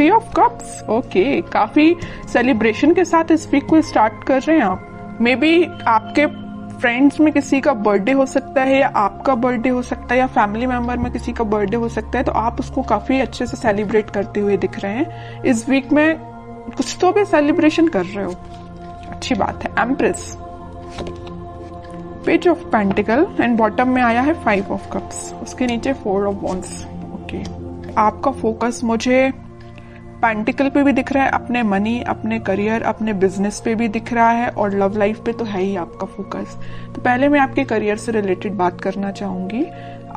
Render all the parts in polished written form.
3 of cups, okay, काफी celebration के साथ इस वीक को स्टार्ट कर रहे हैं आप। मे बी आपके फ्रेंड्स में किसी का बर्थडे हो सकता है, या आपका बर्थडे हो सकता है, या फैमिली मेंबर में किसी का बर्थडे हो सकता है, तो आप उसको काफी अच्छे से सेलिब्रेट करते हुए दिख रहे हैं। इस वीक में कुछ तो भी सेलिब्रेशन कर रहे हो, अच्छी बात है। Empress, page of pentacle and bottom में आया है 5 ऑफ कप्स, उसके नीचे 4 ऑफ वॉन्ड्स। ओके, आपका फोकस मुझे पेंटिकल पे भी दिख रहा है, अपने मनी, अपने करियर, अपने बिजनेस पे भी दिख रहा है, और लव लाइफ पे तो है ही आपका फोकस। तो पहले मैं आपके करियर से रिलेटेड बात करना चाहूंगी।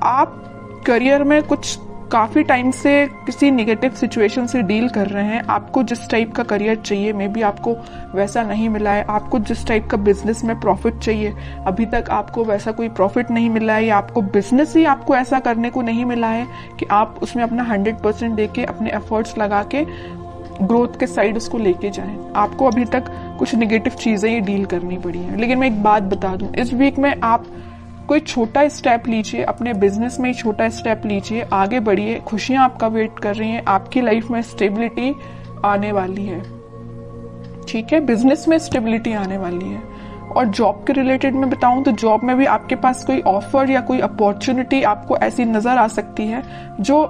आप करियर में कुछ काफी टाइम से किसी नेगेटिव सिचुएशन से डील कर रहे हैं। आपको जिस टाइप का करियर चाहिए, मे बी आपको वैसा नहीं मिला है। आपको जिस टाइप का बिजनेस में प्रॉफिट चाहिए, अभी तक आपको वैसा कोई प्रॉफिट नहीं मिला है, या आपको बिजनेस ही आपको ऐसा करने को नहीं मिला है कि आप उसमें अपना 100% देके, अपने एफर्ट्स लगा के ग्रोथ के साइड उसको लेके जाएं। आपको अभी तक कुछ नेगेटिव चीजें ही डील करनी पड़ी हैं। लेकिन मैं एक बात बता दूं, इस वीक में आप कोई छोटा स्टेप लीजिए, अपने बिजनेस में ही छोटा स्टेप लीजिए, आगे बढ़िए, खुशियां आपका वेट कर रही हैं, आपकी लाइफ में स्टेबिलिटी आने वाली है। ठीक है, बिजनेस में स्टेबिलिटी आने वाली है। और जॉब के रिलेटेड में बताऊं तो जॉब में भी आपके पास कोई ऑफर या कोई अपॉर्चुनिटी आपको ऐसी नजर आ सकती है जो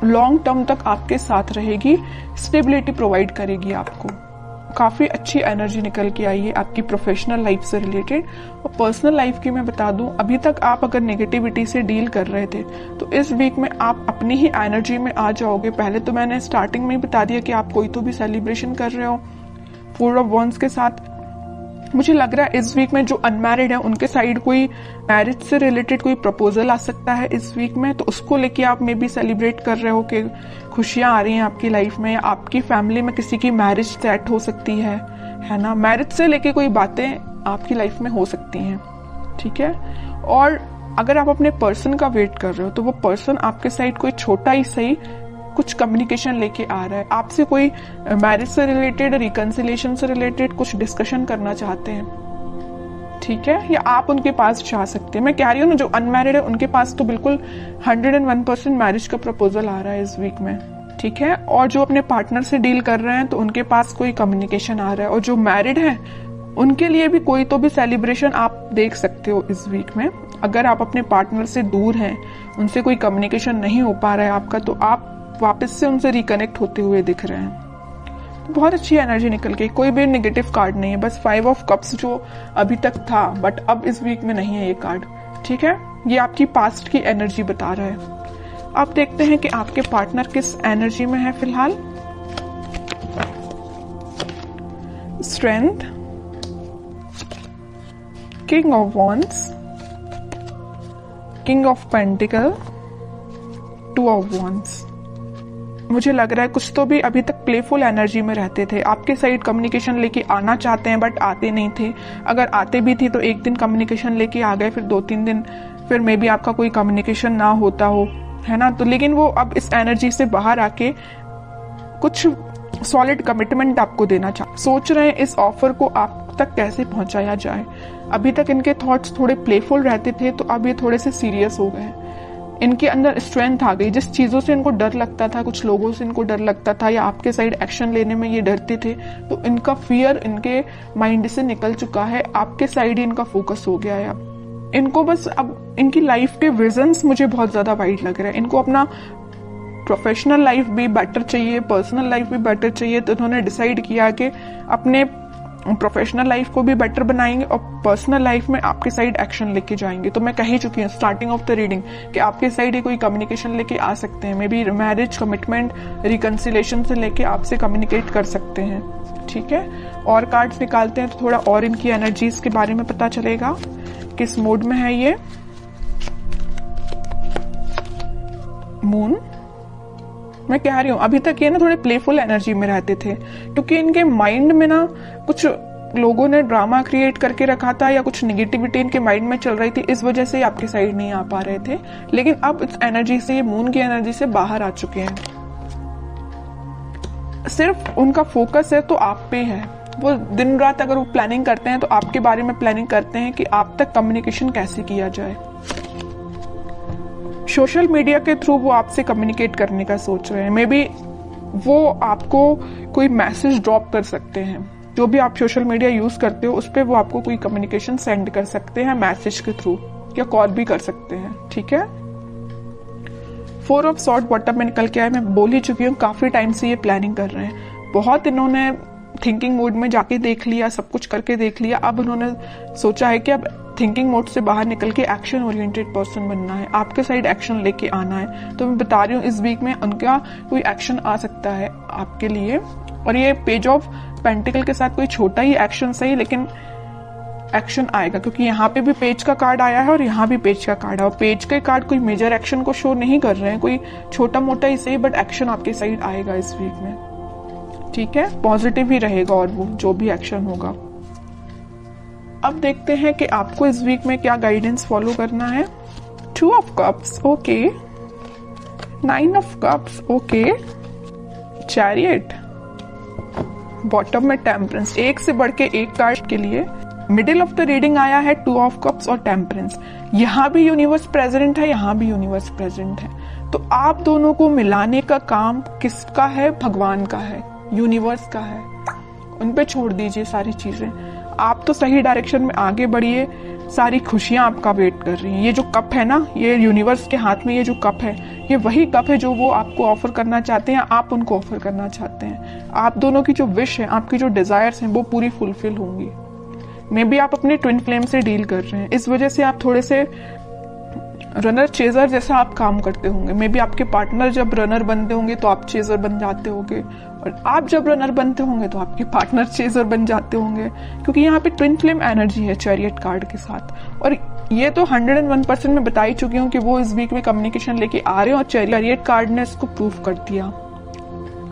लॉन्ग टर्म तक आपके साथ रहेगी, स्टेबिलिटी प्रोवाइड करेगी आपको। काफी अच्छी एनर्जी निकल के आई है आपकी प्रोफेशनल लाइफ से रिलेटेड। और पर्सनल लाइफ की मैं बता दूं, अभी तक आप अगर नेगेटिविटी से डील कर रहे थे तो इस वीक में आप अपनी ही एनर्जी में आ जाओगे। पहले तो मैंने स्टार्टिंग में ही बता दिया कि आप कोई तो भी सेलिब्रेशन कर रहे हो 4 ऑफ वॉन्ड्स के साथ। मुझे लग रहा है इस वीक में जो अनमैरिड है उनके साइड कोई मैरिज से रिलेटेड कोई प्रपोजल आ सकता है इस वीक में, तो उसको लेके आप मे बी सेलिब्रेट कर रहे हो कि खुशियां आ रही हैं आपकी लाइफ में। आपकी फैमिली में किसी की मैरिज सेट हो सकती है ना। मैरिज से लेके कोई बातें आपकी लाइफ में हो सकती हैं, ठीक है। और अगर आप अपने पर्सन का वेट कर रहे हो तो वो पर्सन आपके साइड कोई छोटा ही सही कुछ कम्युनिकेशन लेके आ रहा है, आपसे कोई मैरिज से रिलेटेड, रिकंसिलेशन से रिलेटेड कुछ डिस्कशन करना चाहते हैं, ठीक है। या आप उनके पास जा सकते हैं। मैं कह रही हूँ ना, जो अनमैरिड है उनके पास तो बिल्कुल 101% मैरिज का प्रपोजल आ रहा है इस वीक में, ठीक है। और जो अपने पार्टनर से डील कर रहे हैं तो उनके पास कोई कम्युनिकेशन आ रहा है। और जो मैरिड है उनके लिए भी कोई तो भी सेलिब्रेशन आप देख सकते हो इस वीक में। अगर आप अपने पार्टनर से दूर हैं, उनसे कोई कम्युनिकेशन नहीं हो पा रहा है आपका, तो आप वापस से उनसे रिकनेक्ट होते हुए दिख रहे हैं। तो बहुत अच्छी एनर्जी निकल गई, कोई भी नेगेटिव कार्ड नहीं है। बस 5 ऑफ कप्स जो अभी तक था बट अब इस वीक में नहीं है ये कार्ड, ठीक है। ये आपकी पास्ट की एनर्जी बता रहा है। अब देखते हैं कि आपके पार्टनर किस एनर्जी में है फिलहाल। Strength, king of wands, king of pentacle, 2 of wands. मुझे लग रहा है कुछ तो भी अभी तक प्लेफुल एनर्जी में रहते थे, आपके साइड कम्युनिकेशन लेके आना चाहते हैं बट आते नहीं थे। अगर आते भी थे तो एक दिन कम्युनिकेशन लेके आ गए, फिर 2-3 दिन फिर मे बी आपका कोई कम्युनिकेशन ना होता हो, है ना। तो लेकिन वो अब इस एनर्जी से बाहर आके कुछ सॉलिड कमिटमेंट आपको देना सोच रहे हैं। इस ऑफर को आप तक कैसे पहुंचाया जाए। अभी तक इनके थॉट्स थोड़े प्लेफुल रहते थे, तो अब ये थोड़े से सीरियस हो गए। इनके अंदर स्ट्रेंथ आ गई। जिस चीजों से इनको डर लगता था, कुछ लोगों से इनको डर लगता था, या आपके साइड एक्शन लेने में ये डरते थे, तो इनका फियर इनके माइंड से निकल चुका है। आपके साइड ही इनका फोकस हो गया है। अब इनको बस अब इनकी लाइफ के विजन्स मुझे बहुत ज्यादा वाइड लग रहा है। इनको अपना प्रोफेशनल लाइफ भी बेटर चाहिए, पर्सनल लाइफ भी बेटर चाहिए। तो इन्होंने डिसाइड किया कि अपने प्रोफेशनल लाइफ को भी बेटर बनाएंगे और पर्सनल लाइफ में आपके साइड एक्शन लेके जाएंगे। तो मैं कह ही चुकी हूँ स्टार्टिंग ऑफ द रीडिंग कि आपके साइड ही कोई कम्युनिकेशन लेके आ सकते हैं। May be marriage, commitment, reconciliation से लेके आपसे कम्युनिकेट कर सकते हैं, ठीक है। और कार्ड्स निकालते हैं तो थोड़ा और इनकी एनर्जीज के बारे में पता चलेगा, किस मूड में है ये। मून, मैं कह रही हूँ अभी तक ये ना थोड़े प्लेफुल एनर्जी में रहते थे, क्योंकि इनके माइंड में ना कुछ लोगों ने ड्रामा क्रिएट करके रखा था या कुछ नेगेटिविटी इनके माइंड में चल रही थी, इस वजह से आपके साइड नहीं आ पा रहे थे। लेकिन अब इस एनर्जी से, ये मून की एनर्जी से बाहर आ चुके हैं। सिर्फ उनका फोकस है तो आप पे है। वो दिन रात अगर वो प्लानिंग करते हैं तो आपके बारे में प्लानिंग करते हैं कि आप तक कम्युनिकेशन कैसे किया जाए। सोशल मीडिया के थ्रू वो आपसे कम्युनिकेट करने का सोच रहे हैं। मे बी वो आपको कोई मैसेज ड्रॉप कर सकते हैं। जो भी आप सोशल मीडिया यूज करते हो उस पर वो आपको कोई कम्युनिकेशन सेंड कर सकते हैं मैसेज के थ्रू, या कॉल भी कर सकते हैं, ठीक है। 4 ऑफ सॉर्ड बॉटम में निकल के आया। मैं बोल ही चुकी हूँ काफी टाइम से ये प्लानिंग कर रहे हैं, बहुत इन्होंने थिंकिंग मोड में जाके देख लिया, सब कुछ करके देख लिया। अब उन्होंने सोचा है कि अब थिंकिंग मोड से बाहर निकल के एक्शन ओरिएंटेड पर्सन बनना है, आपके साइड एक्शन लेके आना है। तो मैं बता रही हूँ इस वीक में उनका कोई एक्शन आ सकता है आपके लिए। और ये पेज ऑफ पेंटिकल के साथ कोई छोटा ही एक्शन सही, लेकिन एक्शन आएगा, क्योंकि यहाँ पे भी पेज का कार्ड आया है और यहाँ भी पेज का कार्ड है। और पेज के कार्ड कोई मेजर एक्शन को शो नहीं कर रहे हैं, कोई छोटा मोटा ही सही, बट एक्शन आपके साइड आएगा इस वीक में, ठीक है। पॉजिटिव ही रहेगा और वो जो भी एक्शन होगा। अब देखते हैं कि आपको इस वीक में क्या गाइडेंस फॉलो करना है। 2 of cups, okay. 9 of cups, okay. Chariot, bottom में टेम्परेंस, एक से बढ़ के एक कार्ड के लिए। मिडिल ऑफ द रीडिंग आया है 2 ऑफ कप्स और टेम्परेंस। यहाँ भी यूनिवर्स प्रेजेंट है, यहाँ भी यूनिवर्स प्रेजेंट है। तो आप दोनों को मिलाने का काम किसका है? भगवान का है, यूनिवर्स का है। उन पे छोड़ दीजिए सारी चीजें, आप तो सही डायरेक्शन में आगे बढ़िए। सारी खुशियां आपका वेट कर रही हैं। ये जो कप है ना, ये यूनिवर्स के हाथ में ये जो कप है, ये वही कप है जो वो आपको ऑफर करना चाहते हैं, आप उनको ऑफर करना चाहते हैं। आप दोनों की जो विश है, आपकी जो डिजायर्स हैं, वो पूरी फुलफिल होंगी। मे बी आप अपने ट्विन फ्लेम से डील कर रहे हैं, इस वजह से आप थोड़े से रनर चेजर जैसा आप काम करते होंगे। मे बी आपके पार्टनर जब रनर बनते होंगे तो आप चेजर बन जाते होंगे, और आप जब रनर बनते होंगे तो आपके पार्टनर चेजर बन जाते होंगे, क्योंकि यहाँ पे ट्विन फ्लेम एनर्जी है चैरियट कार्ड के साथ। और ये तो 101% में बता ही चुकी हूँ कि वो इस वीक में कम्युनिकेशन लेके आ रहे हैं, और चैरियट कार्ड ने इसको प्रूफ कर दिया।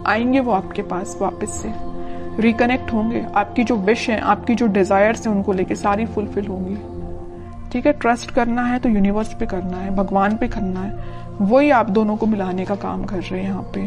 आएंगे वो आपके पास वापस से, रिकनेक्ट होंगे। आपकी जो विश है, आपकी जो डिजायर्स है, उनको लेके सारी फुलफिल होंगी, ठीक है। ट्रस्ट करना है तो यूनिवर्स पे करना है, भगवान पे करना है, वही आप दोनों को मिलाने का काम कर रहे हैं यहाँ पे।